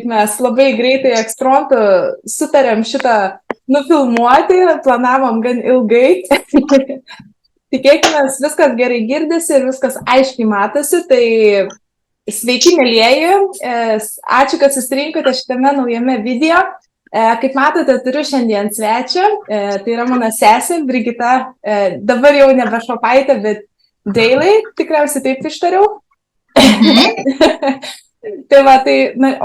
Mes labai greitai ekspromptu sutarėm šitą nufilmuoti, planavom gan ilgai. Tikėkime, viskas gerai girdisi ir viskas aiškiai matosi. Tai sveiki, mielieji. Ačiū, kad susirinkote šitame naujame video. Kaip matote, turiu šiandien svečią. Tai yra mano sesė, Brigita. Dabar jau nebe Šopaitė, bet Dailai. Tikriausiai taip ištariau. Tai va,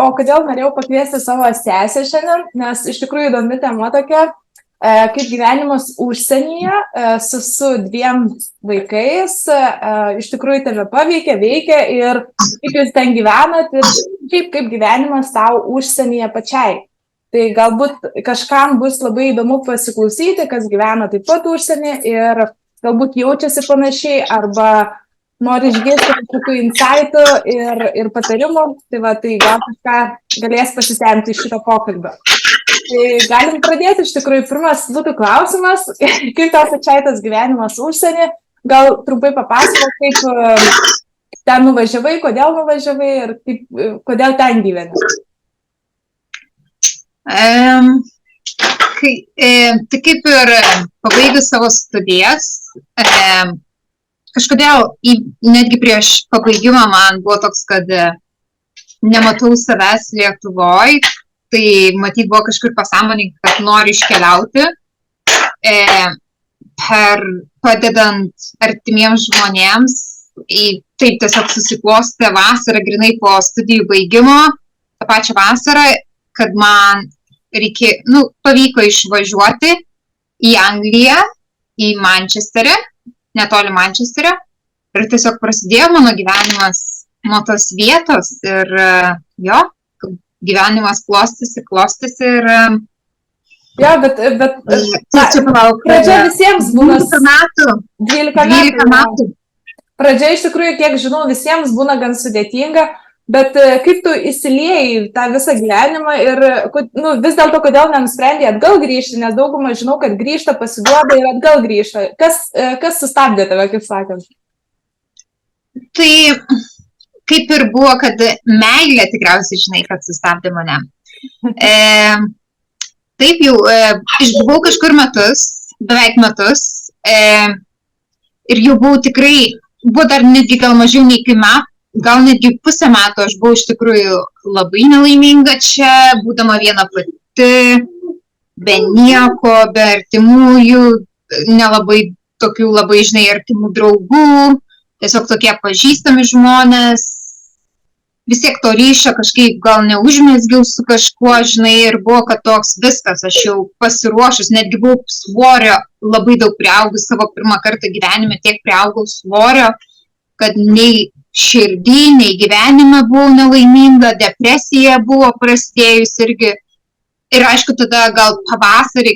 o kodėl norėjau pakviesti savo sesę šiandien, nes iš tikrųjų įdomi tema tokia, kaip gyvenimas užsienyje su dviem vaikais, iš tikrųjų tave paveikia, veikia ir kaip jūs ten gyvenat ir kaip gyvenimas tau užsienyje pačiai. Tai galbūt kažkam bus labai įdomu pasiklausyti, kas gyvena taip pat užsienyje ir galbūt jaučiasi panašiai arba nori išgirsti kažkokių insightų ir patarimų, tai gal kažką galės pasisemti iš šito pokalbio. Tai galim pradėti, iš tikrųjų, pirmas būtų klausimas, kaip tau pačiai tas gyvenimas užsienį, gal trumpai papasakok, kaip ten nuvažiavai, kodėl nuvažiavai ir kodėl ten gyveni. Tai kaip ir pabaigus savo studijas, kažkodėl netgi prieš pabaigimą man buvo toks, kad nematau savęs Lietuvoj, tai matyt buvo kažkur pasąmoningai, kad noriu iškeliauti, padedant artimiems žmonėms, taip tiesiog susiklostė vasarą, grinai po studijų baigimo, tą pačią vasarą, kad man pavyko išvažiuoti į Angliją, į Mančesterį, netoli Mančesterio. Ir tiesiog prasidėjo mano gyvenimas nuo tos vietos ir gyvenimas klostėsi ir... Jo, bet pradžia visiems būna 12 metų. Pradžia iš tikrųjų, kiek žinau, visiems būna gan sudėtinga, bet kaip tu įsiliejai tą visą gyvenimą ir vis dėlto, kodėl nenusprendė atgal grįžti, nes daugumą žinau, kad grįžta, pasiduoda ir atgal grįžta. Kas sustabdė tave, kaip sakant? Tai kaip ir buvo, kad meilė tikriausiai žinai, kad sustabdė mane. Taip jau, išbuvau kažkur beveik metus, ir jau buvau tikrai, buvo dar netgi gal mažiau nei iki metų, gal netgi pusę metų aš buvau iš tikrųjų labai nelaiminga čia, būdama viena pati, be nieko, be artimųjų, nelabai tokių labai, žinai, artimų draugų, tiesiog tokie pažįstami žmonės, vis tiek to ryšio kažkaip gal neužmezgiau su kažkuo, žinai, ir buvo, kad toks viskas, aš jau pasiruošus, netgi buvau svorio, labai daug priaugus savo pirmą kartą gyvenime, tiek priaugau svorio, kad nei širdį, nei gyvenime buvau nelaiminga, depresija buvo prasidėjus irgi. Ir aišku, tada gal pavasarį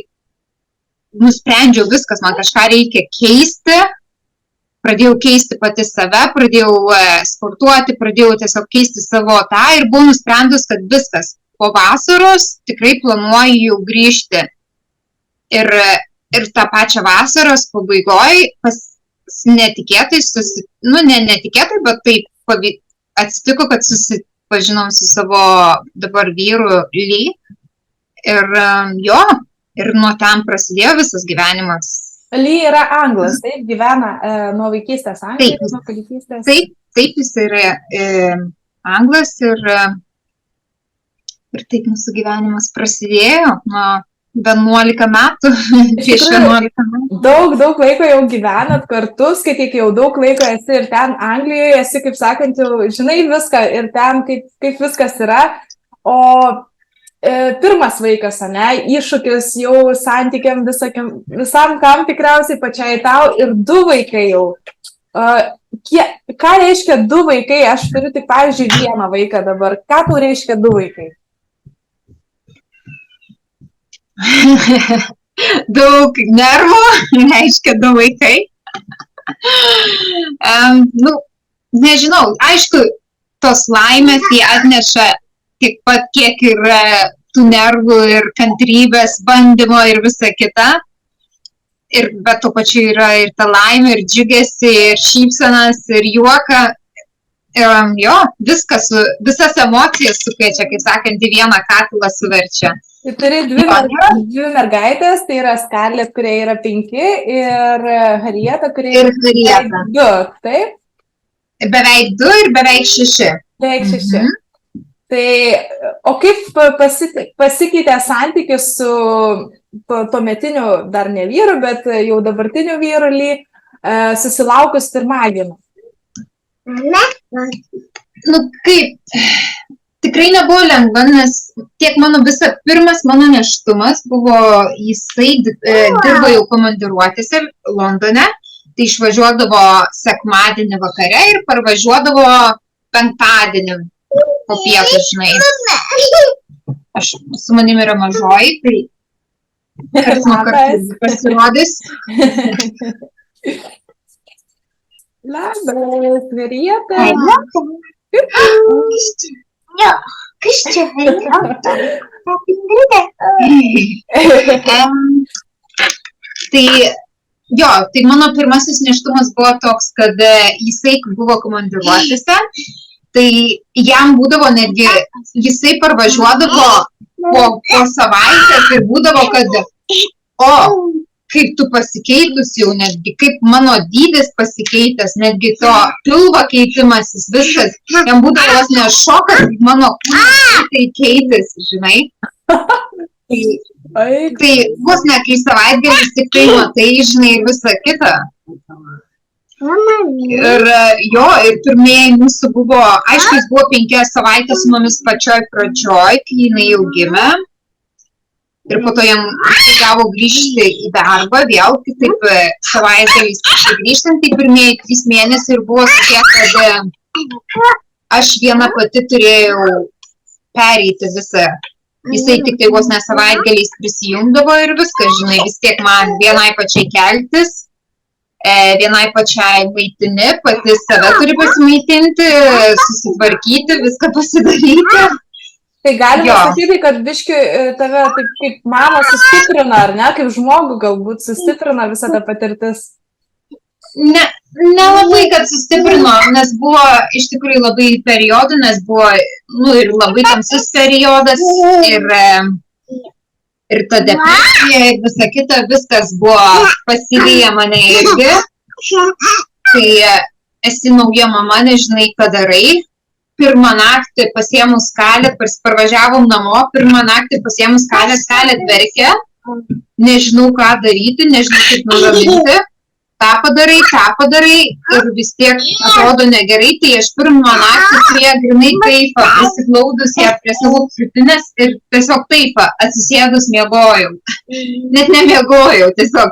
nusprendžiau viskas, man kažką reikia keisti. Pradėjau keisti pati save, pradėjau sportuoti, pradėjau tiesiog keisti savo tą ir buvau nusprendus, kad viskas. Po vasaros tikrai planuoju jau grįžti. Ir tą pačią vasaros pabaigoj netikėtai, netikėtai, bet taip atsitiko, kad susipažinom su savo dabar vyru Lee. Ir nuo ten prasidėjo visas gyvenimas. Lee yra anglas, taip, gyvena nuo vaikystės Anglijoje, nuo kūdikystės. Taip, jis yra anglas ir taip mūsų gyvenimas prasidėjo nuo 11 metų, prieš 11 metų. Daug laiko jau gyvenat kartu, skaityk, jau daug laiko esi ir ten Anglijoje, esi, kaip sakant, jau žinai viską ir ten kaip viskas yra. O pirmas vaikas, iššūkis jau santykiam visam kam tikriausiai pačiai tau ir 2 vaikai jau. Ką reiškia 2 vaikai? Aš turiu tik, pavyzdžiui, 1 vaiką dabar. Ką tau reiškia 2 vaikai? Daug nervų, reiškia 2 vaikai. Nežinau, aišku, tos laimės jie atneša tiek pat, kiek ir tų nervų ir kantrybės, bandymo ir visa kita. Bet tuo pačiu yra ir ta laimė, ir džiugesi, ir šypsenas, ir juoka. Jo, visas emocijas sukviečia, kaip sakant, į vieną katilą suverčia. Tai turi dvi mergaitės, tai yra Scarlett, kurie yra 5 ir Harrieta, kurie yra 2, taip? Beveik 2 ir beveik 6. Beveik 6. Tai, o kaip pasikeitė santykis su tuometiniu dar ne vyru, bet jau dabartiniu vyru susilaukus pirmagimio? Nu kaip, tikrai nebuvo lengva, nes tiek pirmas mano nėštumas buvo, jisai dirbo jau komandiruotėse Londone, tai išvažiuodavo sekmadienį vakare ir parvažiuodavo penktadienį po pietų, žinai. Su manimi yra mažoji, tai karts nuo karto pasirodys. Labas, Harrieta. Kas čia? Tai mano pirmasis nėštumas buvo toks, kad jisai buvo komandiruotėse, tai jam būdavo netgi, jisai parvažiuodavo po savaitės ir būdavo, kad kaip tu pasikeitus jau netgi, kaip mano dydis pasikeitęs, netgi to pilvo keitimasis, viskas, jam būdavo vos ne šokas, mano kūnas tai keitėsi, žinai. Tai vos ne, kai savaitgalis tik tai matai, žinai, ir visa kita. Ir pirmieji mūsų buvo, aišku, jis buvo 5 savaitės su mumis pačioj pradžioj, kai jinai jau gimė. Ir po to jam gavo grįžti į darbą, vėl kitaip savaitgaliais grįžtant, tai pirmieji 3 mėnesiai ir buvo tokie, kad aš viena pati turėjau pereiti visą. Jisai tik tai vos ne savaitgaliais prisijungdavo ir viskas, žinai, vis tiek man vienai pačiai keltis, vienai pačiai maitini, pati save turi pasimaitinti, susitvarkyti, viską pasidaryti. Tai galima sakyti, kad biški tave taip kaip mama sustiprina, ar ne? Kaip žmogų galbūt sustiprina visą tą patirtis? Nelabai, kad sustiprino, nes buvo iš tikrųjų labai periodų, nes buvo ir labai tamsus periodas ir ta depresija ir visa kita, viskas buvo pasivyję mane irgi. Tai esi nauja mama, nežinai, ką darai. Pirmą naktį pasiėmus Scarlett, parvažiavom namo, pirmą naktį pasiėmus Scarlett verkė, nežinau ką daryti, nežinau kaip nuraminti, tą padarai ir vis tiek atrodo negerai, tai aš pirmą naktį prie grinai taipą, prisiglaudus ją prie savo krūtinės ir tiesiog taipą atsisėdus miegojau. Net nemiegojau, tiesiog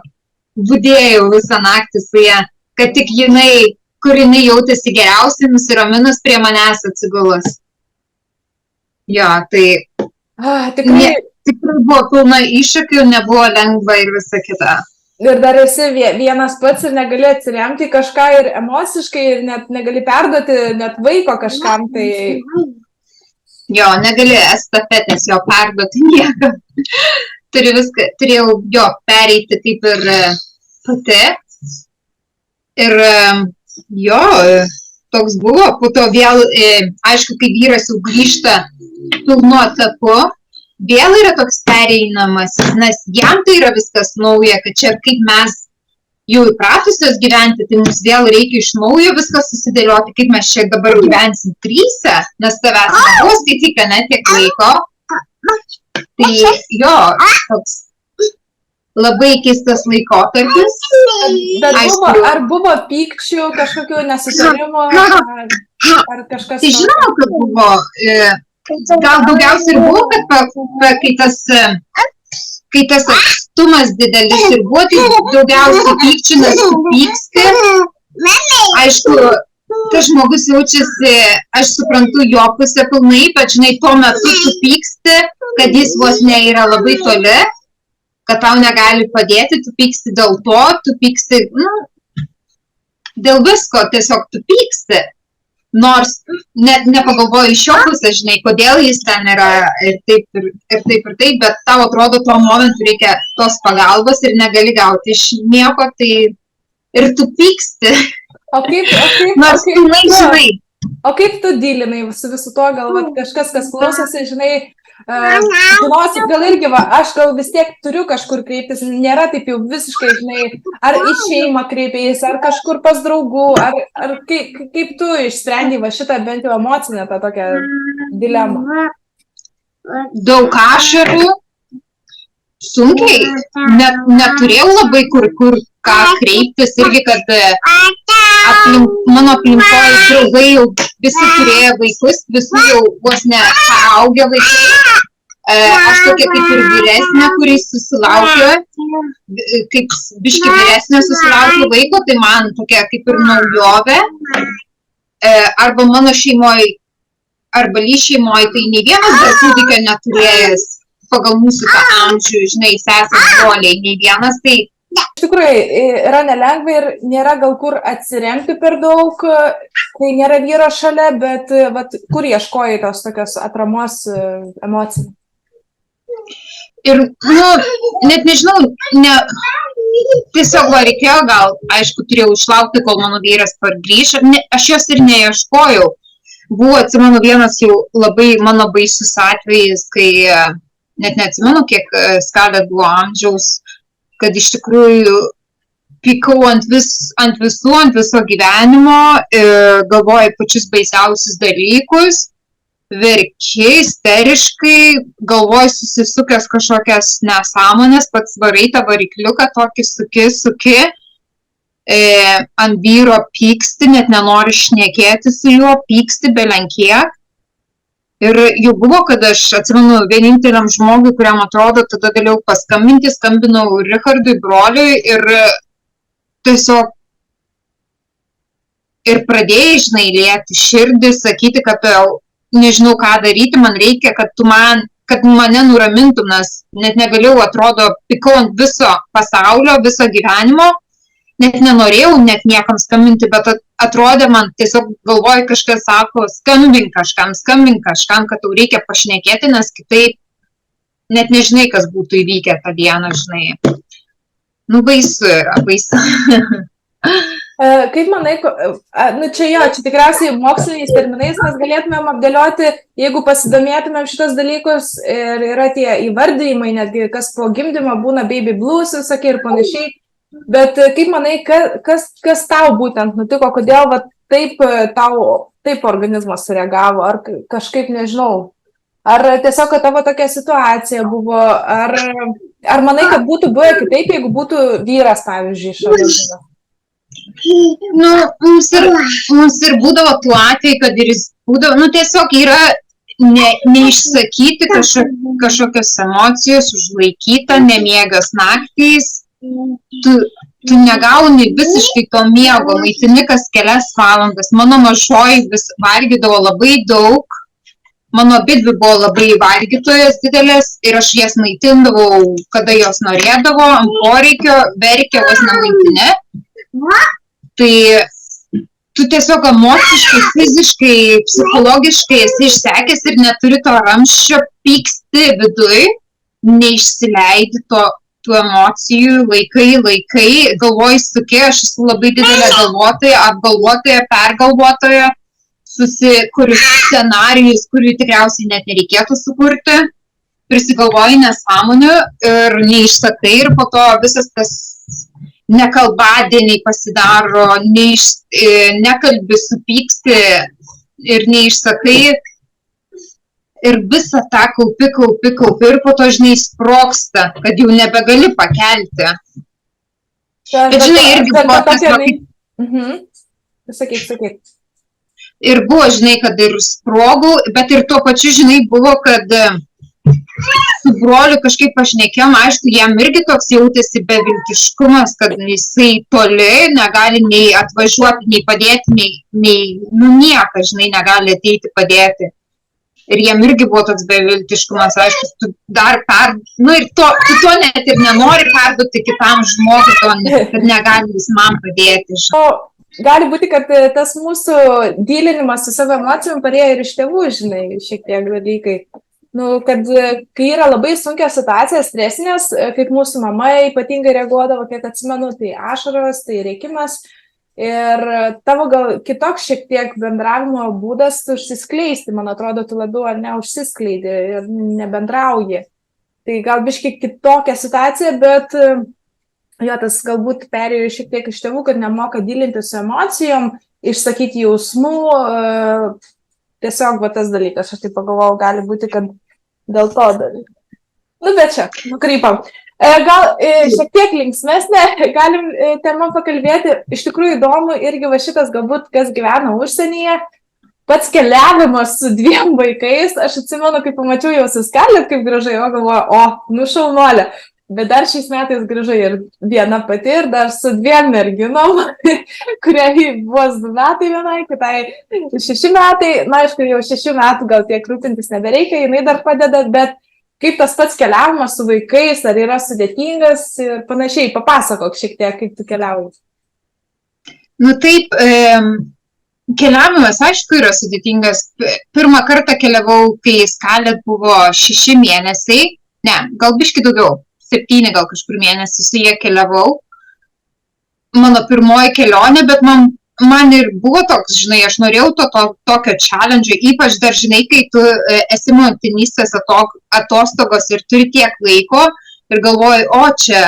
budėjau visą naktį su ją, kad tik jinai, kur jinai jautėsi geriausiai, nusiraminus prie manęs atsigulus. Jo, tai tikrai buvo pilna iššūkių, nebuvo lengva ir visa kita. Ir dar esi vienas pats ir negali atsiremti kažką ir emociškai, ir net negali perduoti net vaiko kažkam, tai... Jo, negali estafetės jo perduoti niekam. Turėjau jo pereiti taip ir pati. Ir jo, toks buvo, po to vėl, aišku, kai vyras jau grįžta pilnu etapu, vėl yra toks pereinamasis, nes jam tai yra viskas nauja, kad čia kaip mes jau įpratusios gyventi, tai mums vėl reikia iš naujo viskas susidėlioti, kaip mes čia dabar gyvensim 3, nes tavęs nebuvo skaityka, ne tiek laiko. Tai jo, toks labai keistas laikotarpis. Bet ar buvo pykčių, kažkokių nesutarimų, ar kažkas... Tai žinoma, kad buvo. Gal daugiausiai ir buvo, kad kai tas atstumas didelis ir buvo, tai daugiausiai pykčių, nes tu pyksti. Aišku, tas žmogus jaučiasi, aš suprantu jo pusę pilnai, bet žinai, tuo metu tu pyksti, kad jis vos ne yra labai toli, kad tau negali padėti, tu pyksti dėl to, tu pyksti, dėl visko, tiesiog tu pyksti. Nors net nepagalvoju iš jo pusės, žinai, kodėl jis ten yra ir taip, bet tau atrodo, tuo momentu reikia tos pagalbos ir negali gauti iš nieko, tai ir tu pyksti. O kaip? Nors pilnai žinai, O kaip tu dylinai su visu to, gal vat, kažkas, kas klausosi, žinai, žinosi, gal irgi, aš gal vis tiek turiu kažkur kreiptis, nėra taip jau visiškai, žinai, ar į šeimą kreipiais, ar kažkur pas draugų, ar kaip tu išsprendai va šitą bent jau emocinę tą tokią dilemą? Daug ašarų, sunkiai, neturėjau labai kur ką kreiptis, irgi, kad mano aplinkoje draugai jau visi turėjo vaikus, visi jau vos ne paaugę vaikai. Aš tokia kaip ir vyresnė, kuris susilaukė, kaip biški vyresnė susilaukė vaiko, tai man tokia kaip ir naujovė. Arba mano šeimoje, arba ly šeimoje, tai nei vienas dar kūdikio neturėjęs pagal mūsų tą amžių, žinai, sesės broliai, nei vienas, tai iš tikrųjų, yra nelengva ir nėra gal kur atsiremti per daug, kai nėra vyro šalia, bet vat, kur ieškojai tos tokios atramos emocijų? Ir, net nežinau, tiesiog reikėjo gal, aišku, turėjau išlaukti, kol mano vyras pargrįš, aš jos ir neieškojau. Buvo, atsimenu, vienas jau labai mano baisus atvejis, kai net neatsimenu, kiek Skalė buvo amžiaus, kad iš tikrųjų pykau ant viso gyvenimo, galvoju pačius baisiausius dalykus, verki, isteriškai, galvoju susisukęs kažkokias nesąmonės, pats varai tą varikliuką, tokį suki, ant vyro pyksti, net nenori šnekėti su juo, pyksti belenkiek. Ir jau buvo, kad aš atsimenu vieninteliam žmogui, kuriam atrodo, tada galėjau paskambinti, skambinau Richardui broliui ir tiesiog ir pradėjai, žinai, lieti širdį, sakyti, kad nežinau ką daryti, man reikia, kad mane nuramintum, nes net negalėjau, atrodo, pykau ant viso pasaulio, viso gyvenimo, net nenorėjau net niekam skambinti, bet atrodė man, tiesiog galvoju, kažkas sako, skambink kažkam, kad tau reikia pašnekėti, nes kitaip net nežinai, kas būtų įvykę tą dieną, žinai. Baisu yra, baisu. Kaip manai, čia tikriausiai moksliniais terminais mes galėtumėm apdėlioti, jeigu pasidomėtumėm šitos dalykus ir yra tie įvardijimai, netgi kas po gimdymo būna baby blues, visokie ir panašiai. Bet kaip manai, kas tau būtent nutiko, kodėl va, taip organizmas sureagavo, ar kažkaip nežinau, ar tiesiog kad tavo tokia situacija buvo, ar manai, kad būtų buvę kitaip, jeigu būtų vyras, pavyzdžiui, šalia? Mums ir būdavo tuo atveju, kad ir jis būdavo, tiesiog yra neišsakyti kažkokios emocijos, užlaikyta, nemiegas naktys. Tu negauni visiškai to miego, maitini kas kelias valandas. Mano mažoji vis valgydavo labai daug, mano abidvi buvo labai valgytojos didelės ir aš jas maitindavau, kada jos norėdavo, ant poreikio, verkė vos nemaitinė. Tai tu tiesiog emociškai, fiziškai, psichologiškai esi išsekęs ir neturi to ramsčio, pyksti viduj, neišsileidi tų emocijų, laikai, galvoji suki, aš esu labai didelė galvotoja, apgalvotoja, pergalvotoja, susikuriu scenarijus, kurių tikriausiai net nereikėtų sukurti, prisigalvoji nesąmonių ir neišsakai ir po to visas tas nekalbadieniai pasidaro, nekalbi, supyksti ir neišsakai. Ir visą tą kaupi ir po to, žinai, sprogsta, kad jau nebegali pakelti. Bet, žinai, irgi buvo tas... Sakyk. Ir buvo, žinai, kad ir sprogau, bet ir tuo pačiu, žinai, buvo, kad su broliu kažkaip pašnekėjom, aišku, jam irgi toks jautėsi beviltiškumas, kad jisai toli, negali nei atvažiuoti, nei padėti, niekas, žinai, negali ateiti padėti. Ir jiem irgi buvo toks beviltiškumas, aišku, tu dar ir tu to net ir nenori perduoti kitam žmogui, kad negali jis man padėti. Gali būti, kad tas mūsų dylinimas su savo emocijom parėjo ir iš tėvų, žinai, šiek tiek dalykai. Kad kai yra labai sunkios situacijos, stresinės, kaip mūsų mama ypatingai reaguodavo, kiek atsimenu, tai ašaros, tai rėkimas. ir tavo gal kitoks šiek tiek bendravimo būdas užsiskleisti, man atrodo, tu labiau ar ne užsiskleidi ir nebendrauji. Tai gal biškai kitokia situacija, bet jo, tas galbūt perėjo šiek tiek iš tėvų, kad nemoka gilinti su emocijom, išsakyti jausmų, tiesiog va tas dalykas, aš taip pagalvojau, gali būti, kad dėl to dalykas. Nu, bet čia, nukrypam. Gal šiek tiek linksmesnė, galim temą pakalbėti, iš tikrųjų įdomu irgi va šitas galbūt, kas gyvena užsienyje, pats keliavimas su 2 vaikais, aš atsimenu, kai pamačiau jau suskalėt, kaip gražai, o galvoju, šaunuolė. Bet dar šiais metais grįžai ir viena pati, ir dar su 2 merginom, kuriai buvo 2 metai vienai, kitai 6 metai. Na, aišku, jau 6 metų gal tiek rūpintis nebereikia, jinai dar padeda, bet kaip tas pats keliavimas su vaikais, ar yra sudėtingas ir panašiai, papasakok šiek tiek, kaip tu keliauji. Nu taip, keliavimas, aišku, yra sudėtingas. Pirmą kartą keliavau, kai Skalėt buvo 6 mėnesiai, ne, gal biški daugiau. 7 gal kažkur mėnesį su jie keliavau. Mano pirmoji kelionė, bet man ir buvo toks, žinai, aš norėjau tokio challenge, ypač dar, žinai, kai tu esi motinystės atostogos ir turi tiek laiko ir galvoji, čia,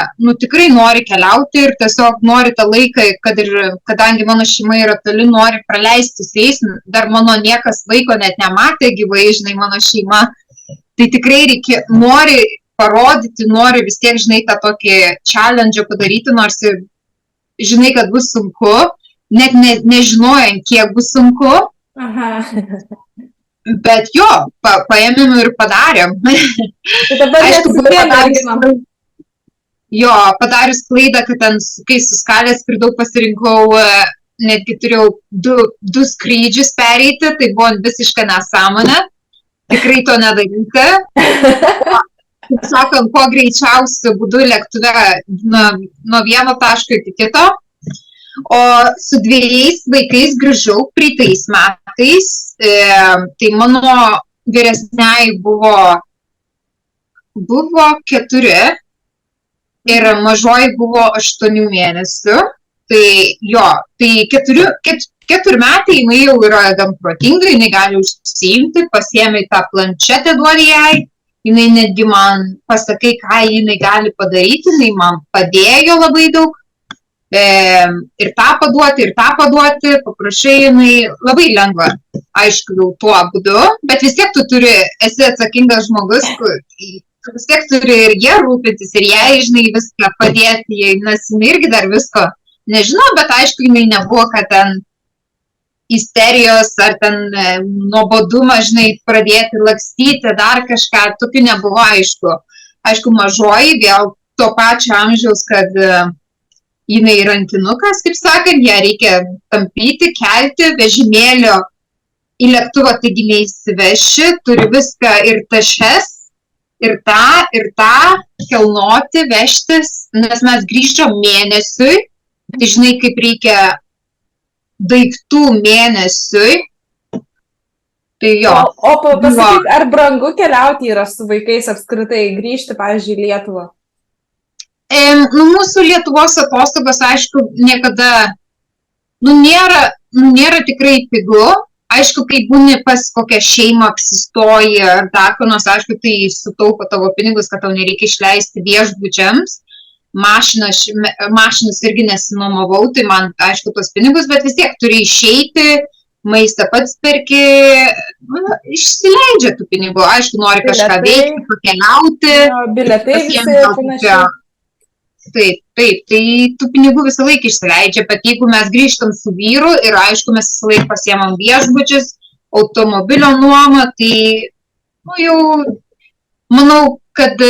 tikrai nori keliauti ir tiesiog nori tą laiką, kadangi mano šeima yra toli, nori praleisti su jais, dar mano niekas vaiko net nematė gyvai, žinai, mano šeima. Tai tikrai nori parodyti, nori vis tiek, žinai, tą tokį challenge padaryti, nors žinai, kad bus sunku, net nežinojant, kiek bus sunku. Aha. Bet jo, paėmėm ir padarėm. Tai dabar padarius klaidą, kad ten, kai su Skalės skridau, pasirinkau, netgi turėjau 2 skrydžius pereiti, tai buvo visiška nesąmonė. Tikrai to nedaryti. Kaip sakant, kuo greičiausiu būdu lėktuve nuo vieno taško iki kito. O su 2 vaikais grįžau praeitais metais. Tai mano vyresniai buvo 4 ir mažoji buvo 8 mėnesių. Tai jo, tai 4 metai jinai jau yra gan protinga, jinai gali užsiimti, pasiėmė tą planšetę, duodi jai. Jinai netgi man pasakai, ką jinai gali padaryti, jinai man padėjo labai daug. Ir tą paduoti, paprašai, jinai labai lengva, aišku, jau tuo būdu, bet vis tiek tu esi atsakingas žmogus, tu vis tiek turi ir jie rūpintis, ir jai, žinai, viską padėti, nes jinai irgi dar visko nežinau, bet aišku, jinai nebuvo, kad ten isterijos ar ten nuobodumą, žinai, pradėti lakstyti, dar kažką, tokių nebuvo, aišku. Aišku, mažoji, vėl to pačio amžiaus, kad jinai rankinukas, kaip sakant, ją reikia tampyti, kelti, vežimėlio į lėktuvą, taigi neįsiveši, turi viską ir tašes, ir tą, kelnoti, vežtis, nes mes grįžom mėnesiui, tai žinai, kaip reikia daiktų mėnesiui. Tai jo. O pasakyk, ar brangu keliauti yra su vaikais apskritai, grįžti, pavyzdžiui, į Lietuvą? Mūsų Lietuvos atostogos, aišku, niekada, nėra tikrai pigu. Aišku, kai būni pas kokią šeimą apsistoji ar dar ko nors, aišku, tai sutaupo tavo pinigus, kad tau nereikia išleisti viešbučiams. Mašinas irgi nesinuomavau, tai man, aišku, tos pinigus, bet vis tiek turi išeiti, maistą pats perki, išsileidžia tų pinigų, aišku, nori kažką veikti, pakeliauti. Biletai visi panašiai. Taip, tai tų pinigų visą laiką išsileidžia, bet jeigu mes grįžtam su vyru ir, aišku, mes visą laiką pasiemam viešbučius, automobilio nuomą, tai, jau, manau, kad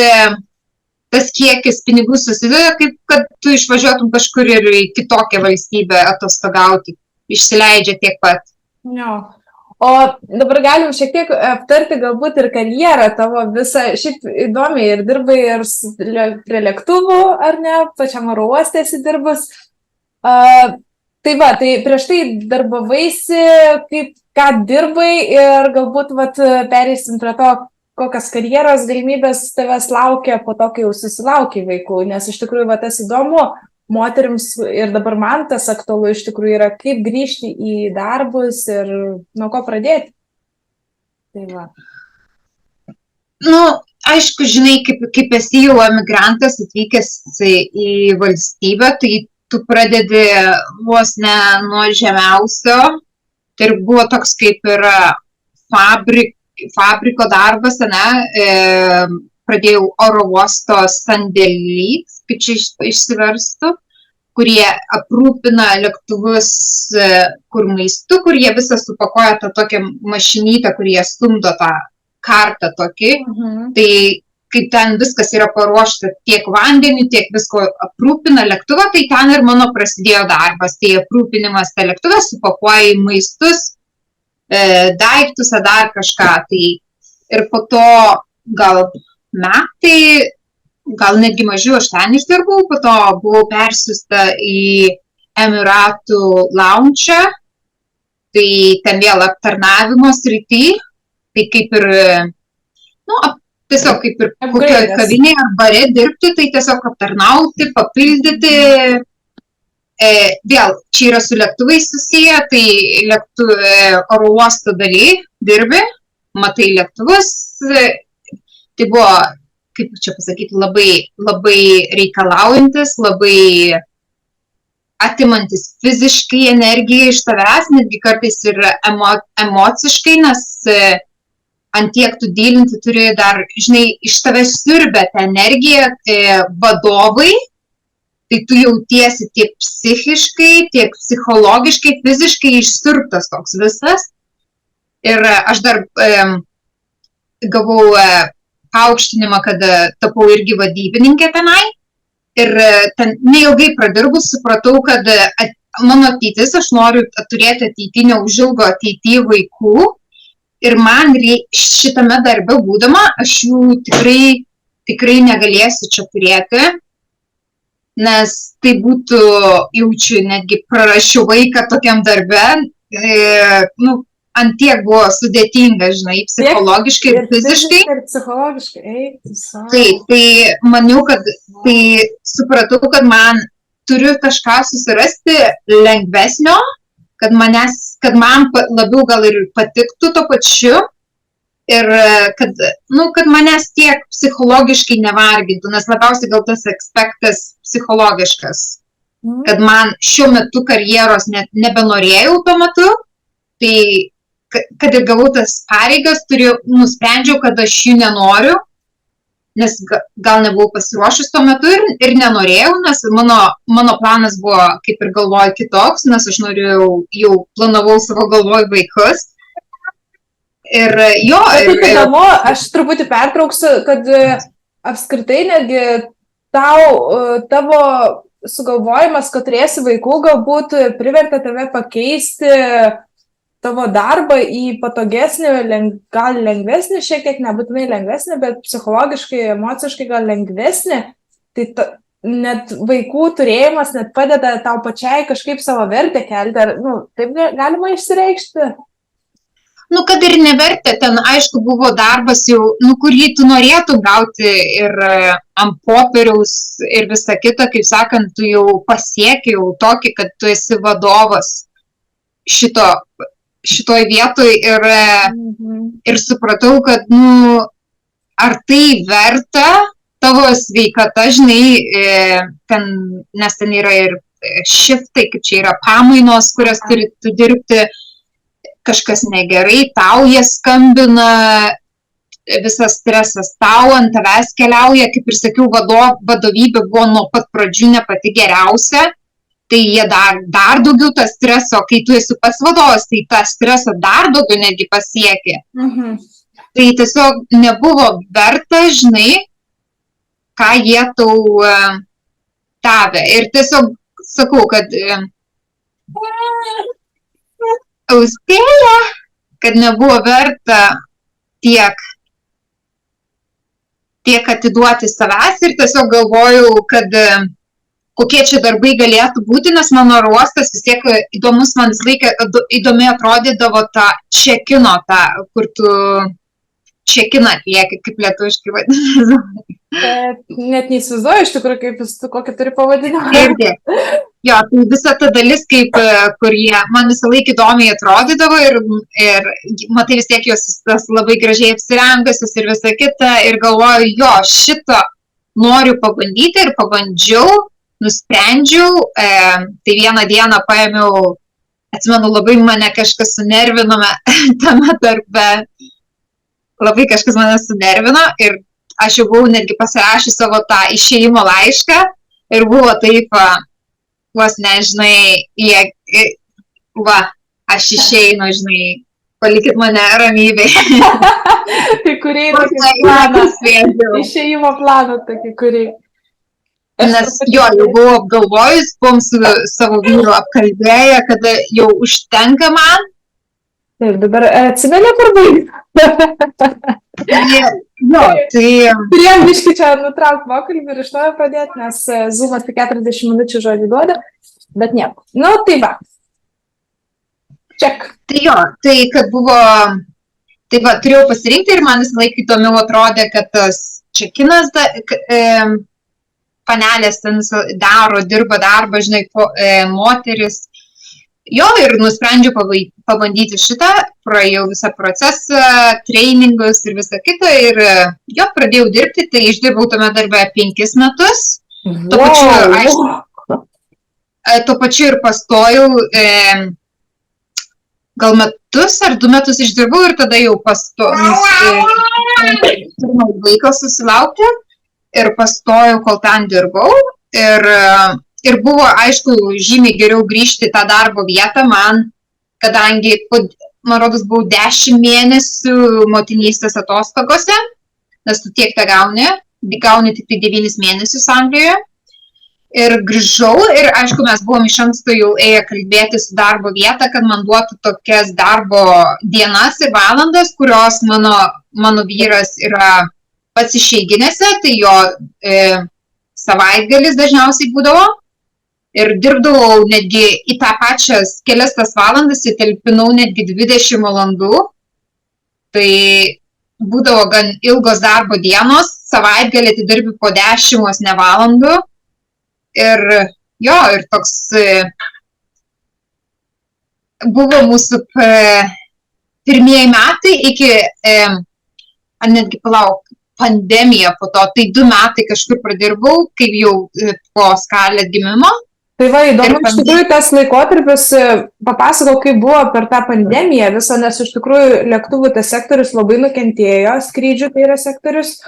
tas kiekis pinigų susideda, kaip kad tu išvažiuotum kažkur ir į kitokią valstybę atostogauti, išsileidžia tiek pat. Jo. O dabar galim šiek tiek aptarti galbūt ir karjerą tavo visą, šiaip įdomiai ir dirbai ir prie lėktuvų, ar ne, pačiam oro uoste esi dirbus. Tai prieš tai darbavaisi, ką dirbai ir galbūt pereisim prie to, kokios karjeros galimybės tavęs laukia po to, kai jau susilaukiai vaikų, nes iš tikrųjų tas įdomu, moterims ir dabar man tas aktualu iš tikrųjų yra, kaip grįžti į darbus ir nuo ko pradėti. Tai va. Nu, aišku, žinai, kaip esi jau emigrantas atvykęs į valstybę, tai tu pradedi vos ne nuo žemiausio. Tai buvo toks kaip ir fabriko darbas, ne? Pradėjau oro uosto sandėlį, kaip čia išsiverstų, kurie aprūpina lėktuvus kur maistu, kur jie visą supakuoja tą tokią mašinytę, kur jie stumdo tą kartą tokį. Tai kaip ten viskas yra paruošta tiek vandeniu, tiek visko aprūpina lėktuvą, tai ten ir mano prasidėjo darbas. Tai aprūpinimas tą lėktuvą supakuoja į maistus, daiktus ar dar kažką. Tai ir po to gal metai, gal netgi mažiau aš ten išdirbau, po to buvau persiusta į Emiratų launchą, tai ten vėl aptarnavimo srity, tai kaip ir, nu, tiesiog kaip ir kokioje kavinėje ar bare dirbti, tai tiesiog aptarnauti, papildyti. Vėl, čia yra su lėktuvais susiję, tai oro uosto daly dirbi, matai lėktuvus. Tai buvo, kaip čia pasakyti, labai reikalaujantis, labai atimantis fiziškai energiją iš tavęs, netgi kartais ir emociškai, nes ant tiek tu dylinti turi dar, žinai, iš tavęs siurbia tą energiją vadovai, tai tu jautiesi tiek psichiškai, tiek psichologiškai, fiziškai išsiurbtas toks visas. Ir aš dar gavau paaukštinimą, kad tapau irgi vadybininkė tenai. Ir ten neilgai pradirbus supratau, kad mano ateitis, aš noriu turėti ateitį, neužilgo ateitį vaikų. Ir man šitame darbe būdama, aš jų tikrai negalėsiu čia turėti, nes tai būtų, jaučiu, netgi prarasčiau vaiką tokiam darbe. Nu, ant tiek buvo sudėtinga, žinai, psichologiškai ir fiziškai. Ir psichologiškai, Taip, tai maniau, kad tai supratau, kad man turiu kažką susirasti lengvesnio, kad man labiau gal ir patiktų to pačiu ir kad manęs tiek psichologiškai nevargintų, nes labiausiai gal tas aspektas psichologiškas, kad man šiuo metu karjeros nebenorėjau tuo metu, tai kad ir gavau tas pareigas, nusprendžiau, kad aš jų nenoriu, nes gal nebuvau pasiruošus tuo metu ir nenorėjau, nes mano planas buvo, kaip ir galvoju, kitoks, nes aš jau planavau savo galvoj vaikus. Ir jo. Įdomu, aš truputį pertrauksiu, kad apskritai netgi tavo sugalvojimas, kad turėsi vaikų, galbūt privertė tave pakeisti tavo darbą į patogesnį, gal lengvesnį, šiek tiek nebūtinai lengvesnį, bet psichologiškai, emociškai gal lengvesnį. Tai net vaikų turėjimas net padeda tau pačiai kažkaip savo vertę kelti. Taip galima išsireikšti? Kad ir nevertė, ten aišku buvo darbas jau, kurį tu norėtum gauti ir ant popieriaus ir visa kita, kaip sakant, tu jau pasieki jau tokį, kad tu esi vadovas šitoj vietoj ir supratau, kad, ar tai verta tavo sveikata, žinai, nes ten yra ir šiftai, kaip čia yra pamainos, kurias turi tu dirbti, kažkas negerai, tau jie skambina, visas stresas tau ant tavęs keliauja, kaip ir sakiau, vadovybė buvo nuo pat pradžių ne pati geriausia. Tai jie dar daugiau tą streso, kai tu esi pats vadovas, tai tą streso dar daugiau netgi pasiekė. Tai tiesiog nebuvo verta, žinai, ką jie tau davė. Ir tiesiog sakau, kad Austėja, kad nebuvo verta tiek atiduoti savęs ir tiesiog galvojau, kad kokie čia darbai galėtų būti, nes mano ruostas vis tiek įdomus, man vis laiką įdomiai atrodydavo tą čekino, kur tu check-in atlieki, kaip lietuviškai vadinasi. Net neįsivaizduoju iš tikrųjų, kaip jis, kokį turi pavadinimą. Irgi. Jo, tai visa ta dalis, kaip, kur jie man visą laiką įdomiai atrodydavo ir matai vis tiek jos labai gražiai apsirengusios ir visa kita ir galvoju, jo, šito noriu pabandyti ir pabandžiau, nusprendžiau, tai vieną dieną paėmiau, atsimenu, labai mane kažkas sunervinome tame darbe, labai kažkas mane sunervino ir aš jau buvau netgi pasirašęs savo tą išėjimo laišką ir buvo taip, vos nežinai, aš išeinu, žinai, palikit mane ramybėj. Tai kuriai tokį planą, išėjimo planą tokį, kuriai. Nes jo, jau buvau apgalvojus, buvom su savo vyru apkalbėję, kad jau užtenka man. Taip, dabar atsimenė per baigti. Jo, tai... Turėjom biškį čia nutraukti pokalbį ir iš to pradėti, nes Zoomas tik 40 minučių žodį duoda, bet nieko. Nu, tai va. Ček. Tai jo, tai kad buvo... Tai va, turėjau pasirinkti ir man visą laiką įdomiau atrodė, kad tas check-inas panelės ten dirba darbą, žinai, moteris. Jo, ir nusprendžiau pabandyti šitą, praėjau visą procesą, treningus ir visą kitą ir jo, pradėjau dirbti, tai išdirbau tame darbe 5 metus. Tuo pačiu ir pastojau, gal metus ar 2 metus išdirbau ir tada jau pirmą vaiką susilaukti ir pastojau, kol ten dirbau ir buvo, aišku, žymiai geriau grįžti į tą darbo vietą man, kadangi, man rodos, buvau 10 mėnesių motinystės atostogose, nes tu tiek tą gauni tik 9 mėnesius Anglijoje. Ir grįžau ir, aišku, mes buvom iš anksto jau ėję kalbėti su darbo vietą, kad man duotų tokias darbo dienas ir valandas, kurios mano vyras yra pats išeiginėse, tai jo savaitgalis dažniausiai būdavo. Ir dirbdavau netgi į tą pačias kelias tas valandas, įtalpinau netgi 20 valandų. Tai būdavo gan ilgos darbo dienos, savaitgalį atidirbi po 10 valandų. Ir jo, ir toks buvo mūsų pirmieji metai iki, netgi pandemija po to, tai 2 metai kažkur pradirbau, kaip jau po Scarlett gimimo. Tai va, įdomu, iš tikrųjų tas laikotarpis, papasakau, kaip buvo per tą pandemiją visą, nes iš tikrųjų lėktuvų tas sektorius labai nukentėjo, skrydžių tai yra sektorius.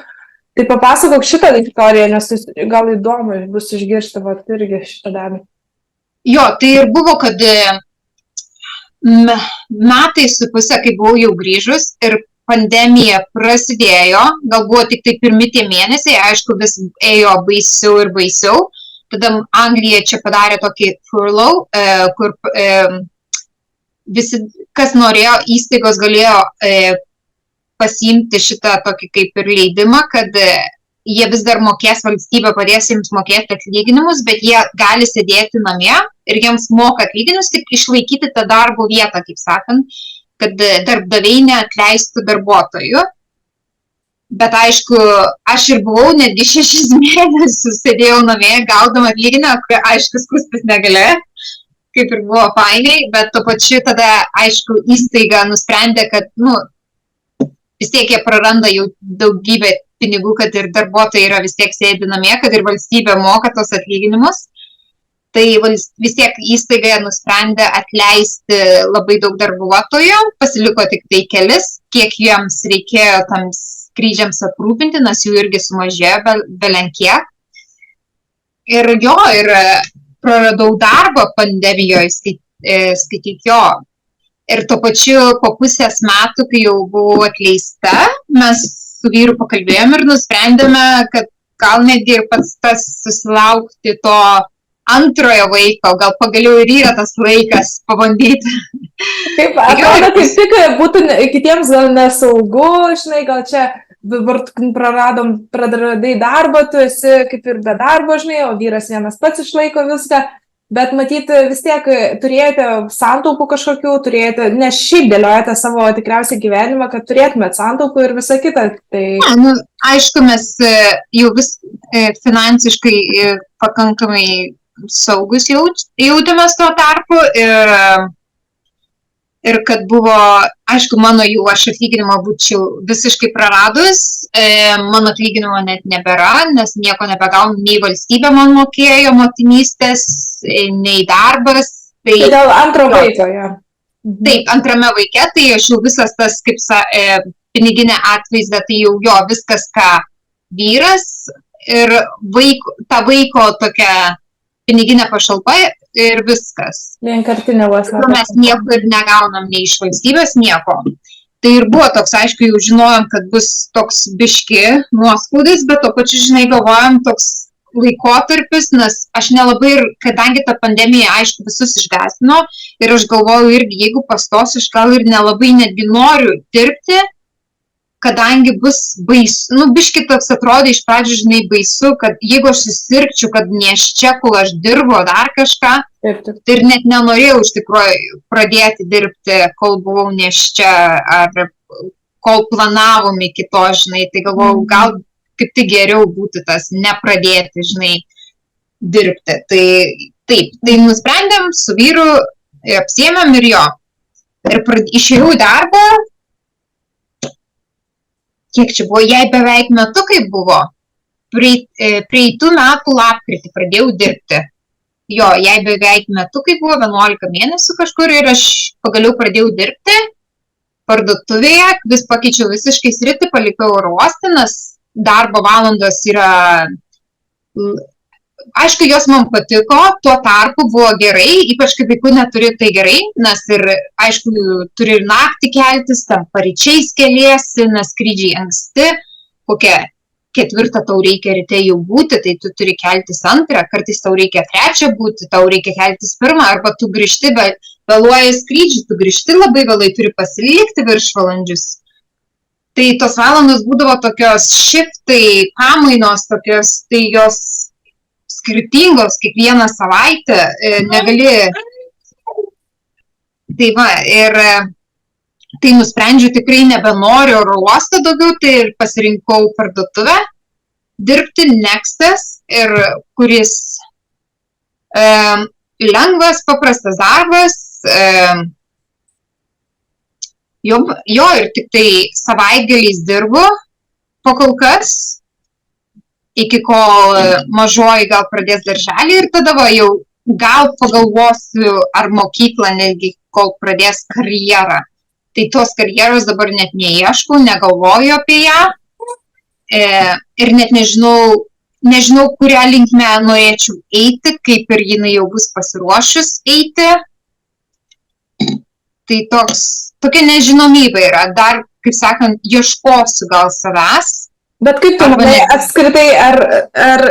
Tai papasakau šitą istoriją, nes gal įdomu bus išgirsti, va, irgi šitą dalį. Jo, tai ir buvo, kad metai su pusė, kai buvau jau grįžus ir pandemija prasidėjo, gal buvo tik tai pirmi tie mėnesiai, aišku, vis ėjo baisiau ir baisiau. Tada Anglija čia padarė tokį furlough, kur visi, kas norėjo, įstaigos galėjo pasiimti šitą tokį kaip ir leidimą, kad jie vis dar mokės, valstybė padės jiems mokėti atlyginimus, bet jie gali sėdėti namie ir jiems moka atlyginimus, tik išlaikyti tą darbo vietą, kaip sakant, kad darbdaviai neatleistų darbuotojų. Bet aišku, aš ir buvau netgi 6 mėnesius sėdėjau namie, gaudama atlyginimą, kur aišku, skustis negalėjo, kaip ir buvo fainiai, bet tuo pačiu tada, aišku, įstaiga nusprendė, kad, vis tiek jie praranda jau daugybę pinigų, kad ir darbuotojai yra vis tiek sėdi namie, kad ir valstybė moka tos atlyginimus. Tai vis tiek įstaiga nusprendė atleisti labai daug darbuotojų, pasiliko tik tai kelis, kiek jiems reikėjo tam skrydžiams aprūpinti, nes jų irgi sumažėjo belenkiek. Ir jo, ir praradau darbą pandemijoje, skaityk jo. Ir tuo pačiu po pusės metų, kai jau buvau atleista, mes su vyru pakalbėjom ir nusprendėme, kad gal netgi ir pats tas susilaukti to antrojo vaiko, gal pagaliau ir yra tas laikas pabandyti. Taip, atrodo, kaip tik būtų kitiems gal nesaugu, žinai, gal čia praradai darbą, tu esi kaip ir be darbo, žinai, o vyras vienas pats išlaiko viską. bet matyti vis tiek turėjote santaupų kažkokių, turėjote, nes šiaip dėliojate savo tikriausiai gyvenimą, kad turėtumėt santaupų ir visą kitą. Tai... Nu, aišku, mes jau vis finansiškai pakankamai saugus jautėmės tuo tarpu ir kad buvo, aišku, mano jau aš atlyginimą būčiau visiškai praradus, mano atlyginimo net nebėra, nes nieko nebegaunu, nei valstybė man mokėjo motinystės, nei darbas. Tai dėl antro vaiko, ja. Taip, antrame vaike, tai aš jau visas tas, kaip piniginė atvaizda, tai jau jo viskas, ką vyras ir ta vaiko tokia piniginė pašalpa ir viskas. Vienkartinė vos. Mes nieko ir negaunam, nei iš valstybės, nieko. Tai ir buvo toks, aišku, jau žinojom, kad bus toks biški nuoskaudis, bet to pačiu, žinai, galvojam toks laikotarpis, nes aš nelabai ir, kadangi ta pandemija, aišku, visus išgąsdino ir aš galvoju irgi, jeigu pastosiu, aš gal ir nelabai netgi noriu dirbti, kadangi bus baisu, biški toks atrodė iš pradžių, žinai, baisu, kad jeigu aš susirgčiau, kad neščia, kol aš dirbu, dar kažką, tai ir net nenorėjau iš tikrųjų pradėti dirbti, kol buvau neščia, ar kol planavom iki to, žinai, tai galvojau, gal kaip tai geriau būtų tas nepradėti, žinai, dirbti. Tai taip, tai nusprendėm su vyru, apsiėmėm ir jo. Ir išėjau į darbą, kiek čia buvo, jai beveik metukai buvo, praeitų metų lapkritį pradėjau dirbti. Jo, jai beveik metukai buvo, 11 mėnesių kažkur ir aš pagaliau pradėjau dirbti parduotuvėje, vis pakeičiau visiškai sritį, palikau oro uostą, nes darbo valandos yra, aišku, jos man patiko, tuo tarpu buvo gerai, ypač kai vaikų neturi, tai gerai, nes ir, aišku, turi ir naktį keltis, tam paryčiais keliesi, nes skrydžiai anksti, kokia 4 tau reikia ryte jau būti, tai tu turi keltis 2, kartais tau reikia 3 būti, tau reikia keltis 1, arba tu grįžti, bet vėluoja skrydžiai, tu grįžti labai vėlai, turi pasilikti viršvalandžius. Tai tos valandos būdavo tokios šiftai, pamainos tokios, tai jos skirtingos kiekvieną savaitę, negali. Tai va, ir tai nusprendžiu tikrai nebenoriu oro uosto daugiau, tai ir pasirinkau parduotuvę, dirbti Nextas, ir kuris lengvas, paprastas darbas, jo ir tik tai savaitgaliais dirbu, pakol kas, iki kol mažoji gal pradės darželį ir tada va, jau gal pagalvosiu, ar mokyklą netgi, kol pradės karjerą. Tai tos karjeros dabar net neieškau, negalvoju apie ją ir net nežinau, kurią linkmę norėčiau eiti, kaip ir jinai jau bus pasiruošus eiti. Tai tokia nežinomybė yra, dar, kaip sakant, ieškosiu gal savęs. Bet kaip tu manai, apskritai, ar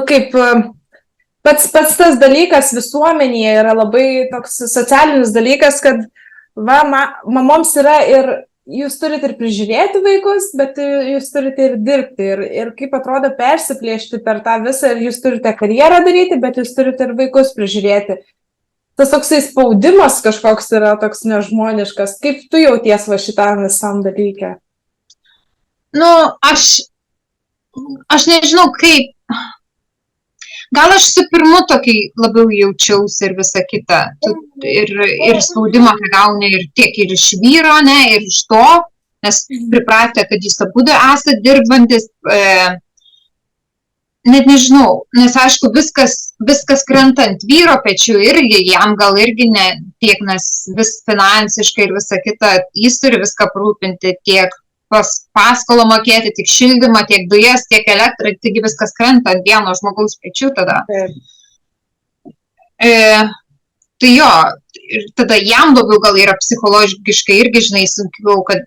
kaip, pats tas dalykas visuomenėje yra labai toks socialinis dalykas, kad mamoms yra ir jūs turite ir prižiūrėti vaikus, bet jūs turite ir dirbti. Ir kaip atrodo persiplėšti per tą visą, ir jūs turite karjerą daryti, bet jūs turite ir vaikus prižiūrėti. Tas toksai spaudimas kažkoks yra toks nežmoniškas. Kaip tu jauties va šitam visam dalyke? Aš nežinau kaip. Gal aš su pirmu tokį labiau jaučiausi ir visą kitą. Ir spaudimą gauni ir tiek ir iš vyro, ne, ir iš to, nes pripratę, kad jūs abudu esate dirbantis. Net nežinau, nes aišku, viskas krenta ant vyro pečių irgi, jam gal irgi ne tiek, nes vis finansiškai ir visą kitą, jis turi viską aprūpinti, tiek paskolą mokėti, tiek šildymą, tiek dujas, tiek elektrą, taigi viskas krenta ant vieno žmogaus pečių tada. Tai jo, ir tada jam labiau gal yra psichologiškai irgi, žinai, sunkiau, kad,